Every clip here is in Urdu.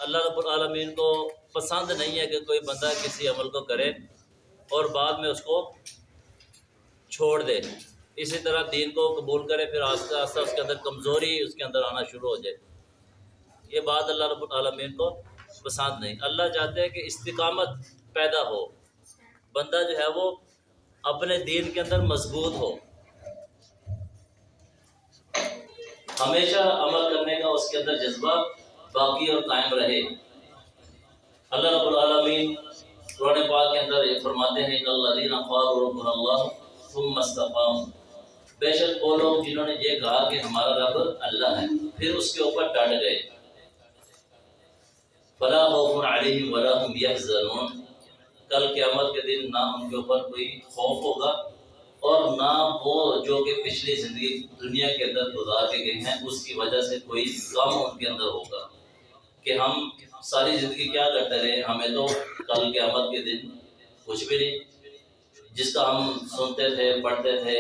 اللہ رب العالمین کو پسند نہیں ہے کہ کوئی بندہ کسی عمل کو کرے اور بعد میں اس کو چھوڑ دے. اسی طرح دین کو قبول کرے پھر آہستہ آہستہ اس کے اندر کمزوری اس کے اندر آنا شروع ہو جائے. یہ بات اللہ رب العالمین کو پسند نہیں. اللہ چاہتے ہیں کہ استقامت پیدا ہو، بندہ جو ہے وہ اپنے دین کے اندر مضبوط ہو، ہمیشہ عمل کرنے کا اس کے اندر جذبہ باقی اور قائم رہے. اللہ رب العالمین قرآن پاک کے اندر یہ فرماتے ہیں ان الذین قالوا ربنا اللہ ثم استقاموا، بے شک وہ لوگ جنہوں نے یہ کہا کہ ہمارا رب اللہ ہے پھر اس کے اوپر ڈٹ گئے. فلا خوف علیہم ولا هم یحزنون، کل قیامت کے دن نہ ان کے اوپر کوئی خوف ہوگا اور نہ وہ جو کہ پچھلی زندگی دنیا کے اندر گزار کے گئے ہیں اس کی وجہ سے کوئی غم ان کے اندر ہوگا کہ ہم ساری زندگی کیا کرتے رہے، ہمیں تو کل قیامت کے دن کچھ بھی نہیں، جس کا ہم سنتے تھے پڑھتے تھے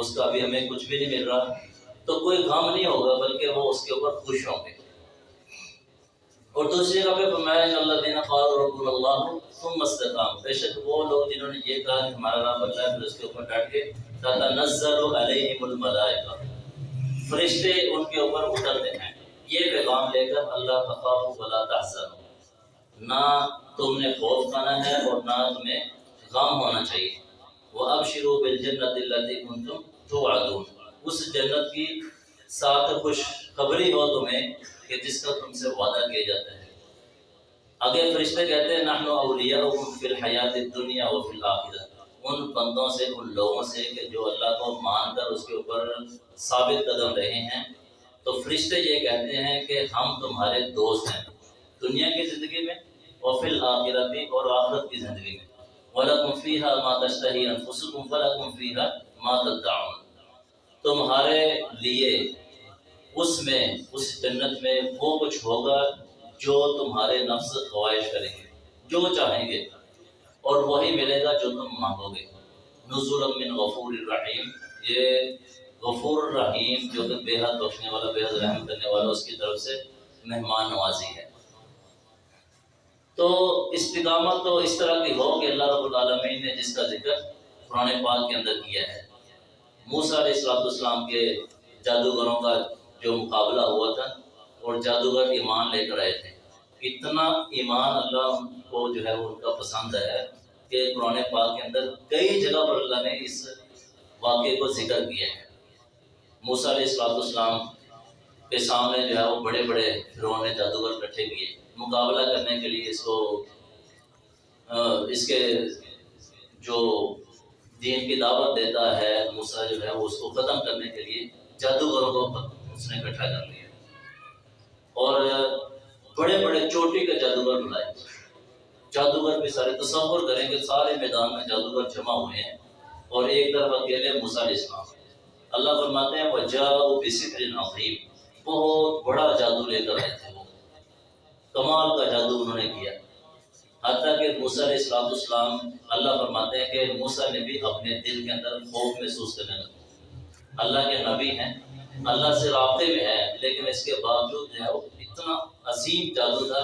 اس کا بھی ہمیں کچھ بھی نہیں مل رہا، تو کوئی غم نہیں ہوگا بلکہ وہ اس کے اوپر خوش ہوں گے. اور دوسری جگہ پہ فرمایا ان الذین قالوا ربنا اللہ ثم استقاموا، بے شک وہ لوگ جنہوں نے یہ کہا کہ ہمارا رب اللہ ہے پھر اس کے اوپر ڈٹ کے تتنزل علیہم الملائکہ، فرشتے ان کے اوپر اترتے ہیں یہ پیغام لے کر اللہ تخافوا ولا تحزنوا، نہ تم نے خوف کھانا ہے اور نہ تمہیں غم ہونا چاہیے. وابشروا بالجنۃ التي کنتم توعدون، اس جنت کی ساتھ خوشخبری ہو تمہیں کہ جس کا تم سے وعدہ کیا جاتا ہے. آگے فرشتے کہتے ہیں نحن اولیاؤکم فی الحیات الدنیا وفی الآخرہ، ان بندوں سے ان لوگوں سے کہ جو اللہ کو مان کر اس کے اوپر ثابت قدم رہے ہیں، تو فرشتے یہ کہتے ہیں کہ ہم تمہارے دوست ہیں دنیا کی زندگی میں وفی الآخرہ اور آخرت کی زندگی میں. وَلَكُمْ فِيهَا مَا تَشْتَهِي أَنفُسُكُمْ وَلَكُمْ فِيهَا مَا تَدَّعُونَ، تمہارے لیے اس میں اس جنت میں وہ کچھ ہوگا جو تمہارے نفس خواہش کریں گے، جو چاہیں گے، اور وہی ملے گا جو تم مانگو گے. نزلا من غفور الرحیم، یہ غفور الرحیم جو کہ بے حد بخشنے والا بے حد رحم کرنے والا اس کی طرف سے مہمان نوازی ہے. تو استقامت تو اس طرح کی ہو کہ اللہ رب العالمین نے جس کا ذکر قرآن پاک کے اندر کیا ہے. موسیٰ علیہ السلام کے جادوگروں کا جو مقابلہ ہوا تھا اور جادوگر ایمان لے کر آئے تھے، اتنا ایمان اللہ کو جو ہے وہ ان کا پسند ہے کہ قرآن پاک کے اندر کئی جگہ پر اللہ نے اس واقعے کو ذکر کیا ہے. موسیٰ علیہ السلام کے سامنے جو ہے وہ بڑے بڑے فرعون نے جادوگر اکٹھے کیے مقابلہ کرنے کے لیے، اس کے جو دین کی دعوت دیتا ہے موسیٰ جو ہے وہ اس کو ختم کرنے کے لیے جادوگروں کو اس نے اکٹھا کر لیا اور بڑے بڑے چوٹی کے جادوگر بلائے. جادوگر بھی سارے تصور کریں کہ سارے میدان میں جادوگر جمع ہوئے ہیں اور ایک طرف اکیلے موسیٰ علیہ السلام. اللہ فرماتے ہیں وَجَاءُوا بِسِحْرٍ عَظِيمٍ، بہت بڑا جادو لے کر آئے تھے، وہ کمال کا جادو انہوں نے کیا. حتیٰ کہ موسیٰ علیہ السلام اللہ فرماتے ہیں کہ موسیٰ نے بھی اپنے دل کے اندر خوف محسوس کرنے لگا. اللہ کے نبی ہیں، اللہ سے رابطے میں ہیں، لیکن اس کے باوجود جو ہے وہ اتنا عظیم جادو تھا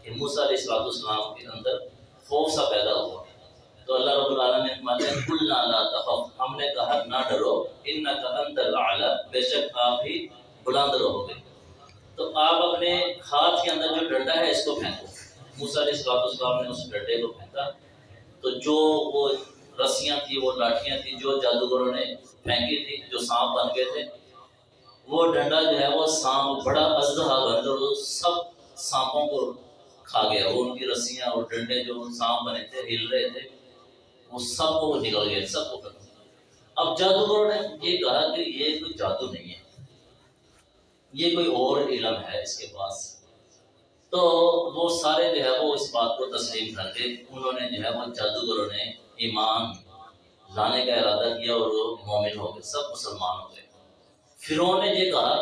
کہ موسیٰ علیہ السلام کے اندر خوف سا پیدا ہوا. تو اللہ رب العالمین نے فرماتے ہیں قُلْنَا لَا تَخَفْ، ہم نے کہا نہ ڈرو، إِنَّكَ أَنْتَ الْأَعْلَىٰ، بے شک آپ ہی بلند رہو گے. تو آپ اپنے ہاتھ کے اندر جو ڈنڈا ہے اس کو پھینکو. موسیٰ علیہ السلام نے اس ڈنڈے کو پھینکا تو جو وہ رسیاں تھی، وہ لاٹھیاں تھی جو جادوگروں نے پھینکی تھی، جو سانپ بن گئے تھے، وہ ڈنڈا جو ہے وہ سانپ بڑا اژدہا بن کر وہ سب سانپوں کو کھا گیا. وہ ان کی رسیاں اور ڈنڈے جو سانپ بنے تھے ہل رہے تھے وہ سب کو نکل گئے، سب کو ختم. اب جادوگروں نے یہ کہا کہ یہ کوئی جادو نہیں ہے، یہ کوئی اور علم ہے اس کے پاس. تو وہ سارے جو ہے وہ اس بات کو تسلیم کر کے انہوں نے جو ہے وہ جادوگروں نے ایمان لانے کا ارادہ کیا اور وہ مومن ہو گئے، سب مسلمان ہو گئے. فرعون نے یہ کہا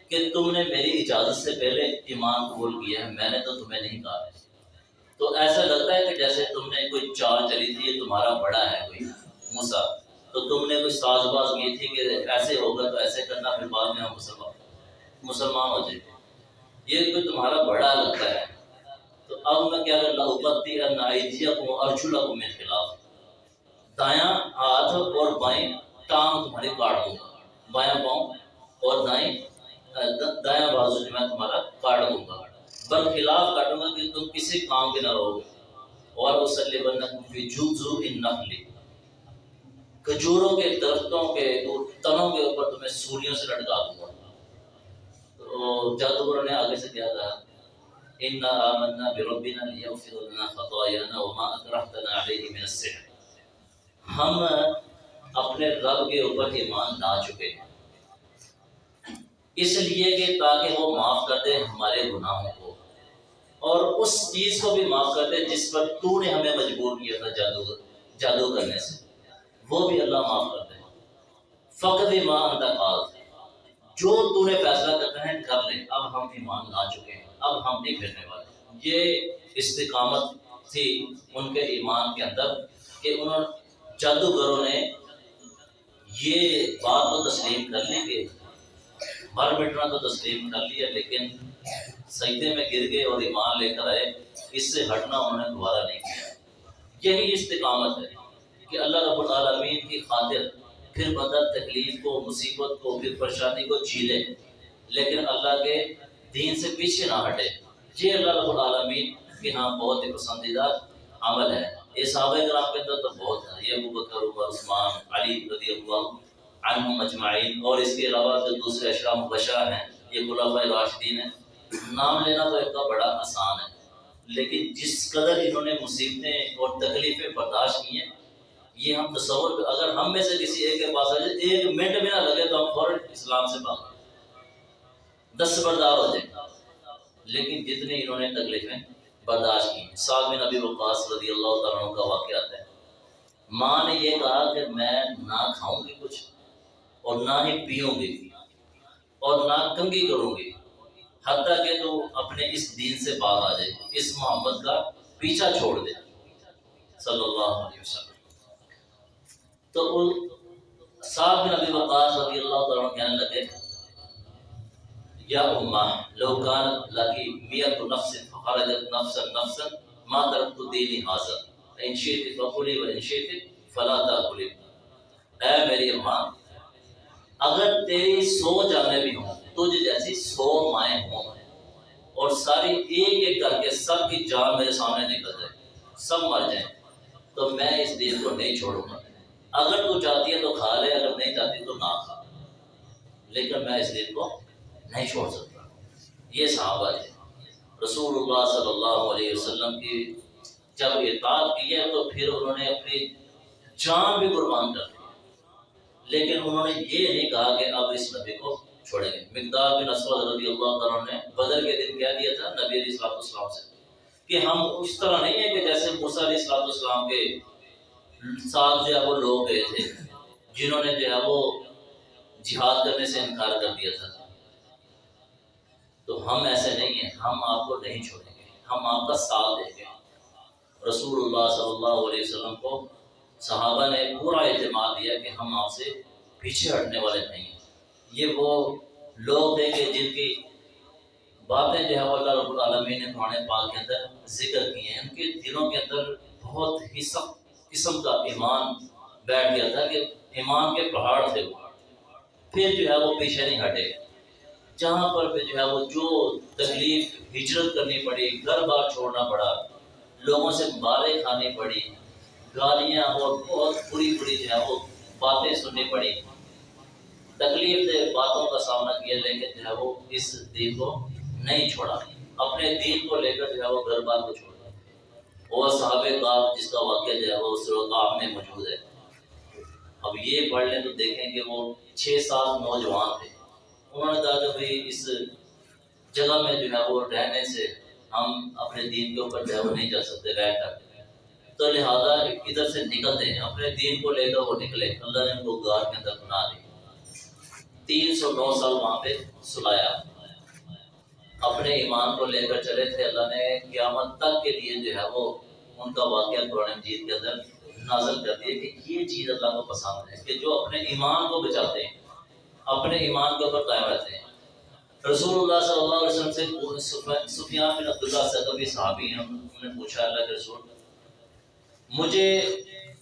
کہ تم نے میری اجازت سے پہلے ایمان قبول کیا ہے، میں نے تو تمہیں نہیں کہا. تو ایسا لگتا ہے کہ جیسے تم نے کوئی چال چلی تھی، یہ تمہارا بڑا ہے کوئی موسیٰ، تو تم نے کوئی ساز باز کی تھی کہ ایسے ہوگا تو ایسے کرنا، پھر بعد میں ہم مسلمان ہو جائیں. یہ کوئی تمہارا بڑا لگتا ہے. اب میں کیا کر لأقطعن أيديكم وأرجلكم من خلاف، دایاں ہاتھ اور بائیں ٹانگ تمہاری کاٹ دوں گا، بایاں پاؤں اور دایاں بازو جو میں تمہارا کاٹ دوں گا، برخلاف کاٹوں گا کہ تم کسی کام کے نہ رہو گے۔ اور وَسَلِّبَنَّكُمْ فِي جُذُوعِ النَّخْلِ، کھجوروں کے درختوں کے تنوں کے اوپر تمہیں سولیوں سے لٹکا دوں گا۔ تو جادوگروں نے آگے سے کیا کہا، اِنَّا آمَنَّا بِرَبِّنَا لِيَغْفِرَ لَنَا خَطَايَانَا وَمَا أَكْرَهْتَنَا عَلَيْهِ مِنَ السِّحْرِ، ہم اپنے رب کے اوپر ایمان لا چکے ہیں اس لیے کہ تاکہ وہ معاف کر دے ہمارے گناہوں کو، اور اس چیز کو بھی معاف کر دے جس پر تو نے ہمیں مجبور کیا تھا جادو کرنے سے، وہ بھی اللہ معاف کر دے۔ فقط ما انت قاض، جو تو نے فیصلہ کرنا ہے کر لے، اب ہم ایمان لا چکے ہیں، اب ہم نہیں پھرنے والے۔ یہ استقامت تھی ان کے ایمان کے اندر کہ انہوں جادوگروں نے یہ بات تو تسلیم کر لی کہ مر مٹنا تو تسلیم کر لیا، لیکن سجدے میں گر گئے اور ایمان لے کر آئے، اس سے ہٹنا انہوں نے دوبارہ نہیں کیا۔ یہی استقامت ہے کہ اللہ رب العالمین کی خاطر پھر بندہ تکلیف کو، مصیبت کو، پھر پریشانی کو جھیلے، لیکن اللہ کے دین سے پیچھے نہ ہٹے۔ یہ اللہ رب العالمین کے ہاں بہت ہی پسندیدہ عمل ہے۔ یہ صحابہ کرام کے اندر تو بہت ہے، یہ ابوبکر، عمر، عثمان، علی رضی اللہ عنہم اجمعین، اور اس کے علاوہ جو دوسرے اشرا مبشرہ ہیں، یہ خلفائے راشدین ہیں۔ نام لینا تو ایک بڑا آسان ہے، لیکن جس قدر انہوں نے مصیبتیں اور تکلیفیں برداشت کی ہیں، یہ ہم تصور، اگر ہم میں سے کسی ایک کے پاس آ جائے، ایک منٹ بھی نہ لگے تو ہم فوراً اسلام سے بھاگ دستبردار ہو جائیں، لیکن جتنی انہوں نے تکلیفیں برداشت کی۔ سعد بن ابی وقاص رضی اللہ تعالیٰ عنہ کا واقعہ ہے، ماں نے یہ کہا کہ میں نہ کھاؤں گی کچھ اور نہ ہی پیوں گی اور نہ کنگھی کروں گی، حتیٰ کہ تو اپنے اس دین سے باز آ جائے، اس محمد کا پیچھا چھوڑ دے صلی اللہ علیہ وسلم۔ تو سعد بن ابی وقاص رضی اللہ تعالیٰ عنہ کہنے لگے، یا امہ لو کانت لکی میت نفس فخرجت نفسا ما ترکت دینی حاضر ان شئت فکلی و ان شئت فلا تاکلی۔ اے میری اماں، اگر تیری 100 جانیں بھی ہوں، تجھ جیسی 100 مائیں ہوں، اور ساری ایک ایک کر کے سب کی جان میرے سامنے نکل جائے، سب مر جائیں، تو میں اس دین کو نہیں چھوڑوں گا۔ اگر تو چاہتی ہے تو کھا لے، اگر نہیں چاہتی تو نہ کھا، لیکن میں اس دین کو نہیں چھوڑ سکتا۔ یہ صحابہ ہے، رسول اللہ صلی اللہ علیہ وسلم کی جب اطاعت کی ہے تو پھر انہوں نے اپنی جان بھی قربان کر دی، لیکن انہوں نے یہ نہیں کہا کہ اب اس نبی کو چھوڑیں گے۔ مقداد بن اسود رضی اللہ تعالیٰ عنہ نے بدر کے دن کہہ دیا تھا نبی علیہ السلام سے کہ ہم اس طرح نہیں ہیں کہ جیسے موسیٰ علیہ السلام کے ساتھ جو ہے وہ لوگ گئے تھے جنہوں نے جو ہے وہ جہاد کرنے سے انکار کر دیا تھا، تو ہم ایسے نہیں ہیں، ہم آپ کو نہیں چھوڑیں گے، ہم آپ کا ساتھ دیں گے۔ رسول اللہ صلی اللہ علیہ وسلم کو صحابہ نے پورا اعتماد دیا کہ ہم آپ سے پیچھے ہٹنے والے نہیں ہیں۔ یہ وہ لوگ تھے کہ جن کی باتیں جو ہے وہ اللہ رب العالمین نے قرآن پاک کے اندر ذکر کی ہیں، ان کے دلوں کے اندر بہت ہی سخت قسم کا ایمان بیٹھ گیا تھا کہ ایمان کے پہاڑ تھے وہ، پھر جو ہے وہ پیچھے نہیں ہٹے۔ جہاں پر بھی جو ہے وہ جو تکلیف ہجرت کرنی پڑی، گھر بار چھوڑنا پڑا، لوگوں سے مارے کھانی پڑی، گالیاں اور بہت بری بری جو ہے وہ باتیں سننی پڑی، تکلیف دہ باتوں کا سامنا کیا، لیکن جو ہے وہ اس دین کو نہیں چھوڑا، اپنے دین کو لے کر جو ہے وہ گھر بار کو چھوڑا۔ اور صحابہ کاف جس کا واقعہ جو ہے وہ سورۃ کاف میں موجود ہے، اب یہ پڑھ لیں تو دیکھیں کہ وہ 6-7 نوجوان تھے، انہوں نے کہا کہ بھئی اس جگہ میں جو ہے وہ رہنے سے ہم اپنے دین کے اوپر جو ہے وہ نہیں جا سکتے رہ کر، تو لہذا ادھر سے نکلتے ہیں، اپنے دین کو لے کر وہ نکلے۔ اللہ نے ان کو غار کے اندر بنا دی، 309 سال وہاں پہ سلایا، اپنے ایمان کو لے کر چلے تھے۔ اللہ نے قیامت تک کے لیے جو ہے وہ ان کا واقعہ قرآن مجید کے اندر نازل کر دیا کہ یہ چیز اللہ کو پسند ہے کہ جو اپنے ایمان کو بچاتے ہیں، اپنے ایمان کے اوپر قائم رہتے ہیں۔ رسول اللہ صلی اللہ علیہ وسلم سے سفیان بن عبداللہ ثقفی صحابی ہیں، انہوں نے پوچھا اللہ کے رسول مجھے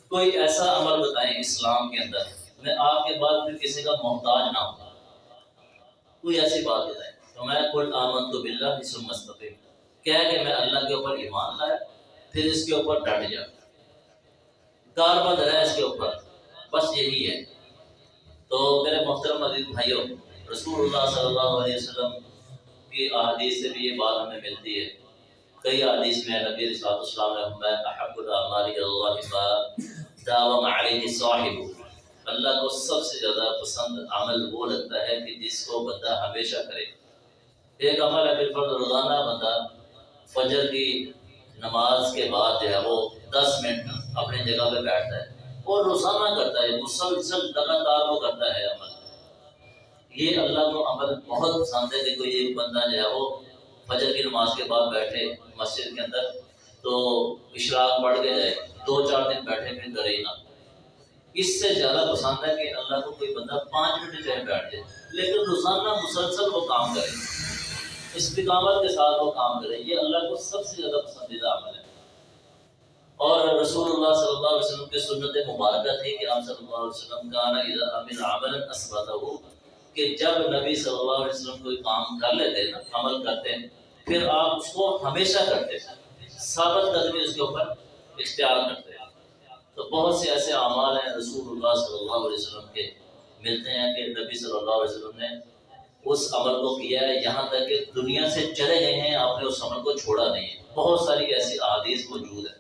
کوئی ایسا عمل بتائیں اسلام کے اندر میں آپ کے بعد پھر کسی کا محتاج نہ ہوں، کوئی ایسی بات بتائیں۔ تو میں قل آمنت باللہ ثم استقم، کہہ کہ میں اللہ کے اوپر ایمان لایا پھر اس کے اوپر ڈٹ جا، کاربند رہے اس کے اوپر، بس یہی ہے۔ تو میرے محترم عزیز بھائیوں، رسول اللہ صلی اللہ علیہ وسلم کی احادیث سے بھی یہ بات ہمیں ملتی ہے۔ کئی حدیث میں نبی علیہ السلام نے فرمایا احب الاعمال الی اللہ ما داوم علیہ صاحب، اللہ کو سب سے زیادہ پسند عمل وہ لگتا ہے کہ جس کو بندہ ہمیشہ کرے۔ ایک عمل ہے بالفرض روزانہ بندہ فجر کی نماز کے بعد جو ہے وہ 10 منٹ اپنی جگہ پہ بیٹھتا ہے اور روزانہ کرتا ہے، مسلسل لگاتار وہ کرتا ہے عمل، یہ اللہ کو عمل بہت پسند ہے کہ کوئی ایک بندہ جو ہے وہ فجر کی نماز کے بعد بیٹھے مسجد کے اندر تو اشراق پڑھ کے جائے، 2-4 دن بیٹھے پھر کرے ہی نہ۔ اس سے زیادہ پسند ہے کہ اللہ کو کوئی بندہ 5 منٹ چاہے بیٹھ جائے لیکن روزانہ مسلسل وہ کام کرے، استقامت کے ساتھ وہ کام کرے، یہ اللہ کو سب سے زیادہ پسندیدہ عمل ہے۔ اور رسول اللہ صلی اللہ علیہ وسلم کی سنت مبارکہ تھی کہ آپ صلی اللہ علیہ وسلم کانا اذا عمل عملا اثبتہ، کہ جب نبی صلی اللہ علیہ وسلم کوئی کام کر لیتے نا، عمل کرتے پھر آپ اس کو ہمیشہ کرتے، ثابت قدمی اس کے اوپر اختیار کرتے۔ تو بہت سے ایسے اعمال ہیں رسول اللہ صلی اللہ علیہ وسلم کے ملتے ہیں کہ نبی صلی اللہ علیہ وسلم نے اس عمل کو کیا ہے، یہاں تک کہ دنیا سے چلے گئے ہیں، آپ نے اس عمل کو چھوڑا نہیں ہے۔ بہت ساری ایسی احادیث موجود ہیں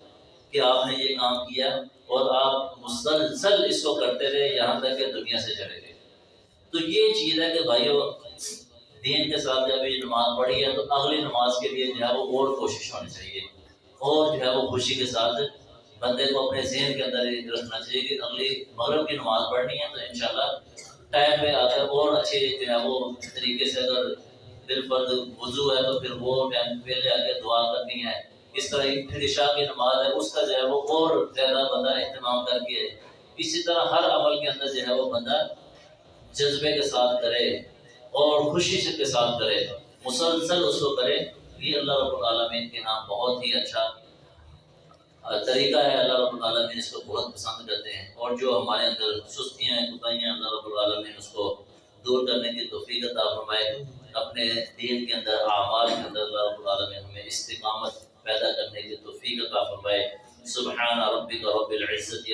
کہ آپ نے یہ کام کیا اور آپ مسلسل اس کو کرتے رہے یہاں تک کہ دنیا سے چلے گئے۔ تو یہ چیز ہے کہ بھائیو دین کے ساتھ جب یہ نماز پڑھی ہے تو اگلی نماز کے لیے جو ہے وہ اور کوشش ہونی چاہیے، اور جو ہے وہ خوشی کے ساتھ بندے کو اپنے ذہن کے اندر یہ رکھنا چاہیے کہ اگلی مغرب کی نماز پڑھنی ہے تو انشاءاللہ ٹائم پہ آ کر اور اچھے جو ہے وہ طریقے سے، اگر بالفرض وضو ہے تو پھر وہ ٹائم پہلے آ کے دعا کرنی ہے، اس طرح پھر عشاء کی نماز ہے اس کا جو ہے وہ اور زیادہ بندہ اہتمام کر کے، اسی طرح ہر عمل کے اندر جو ہے وہ بندہ جذبے کے ساتھ کرے اور خوشی سے کے ساتھ کرے، مسلسل اس کو کرے، یہ اللہ رب العالمین کے ہاں بہت ہی اچھا طریقہ ہے۔ اللہ رب العالمین اس کو بہت پسند کرتے ہیں، اور جو ہمارے اندر سستیاں ہیں، کوتاہیاں، اللہ رب العالمین اس کو دور کرنے کی توفیق عطا فرمائے۔ اپنے دین کے اندر، اعمال کے اندر اللہ رب العالمین ہمیں استقامت پیدا کرنے کی توفیق عطا فرمائے۔ سبحان ربک رب العزت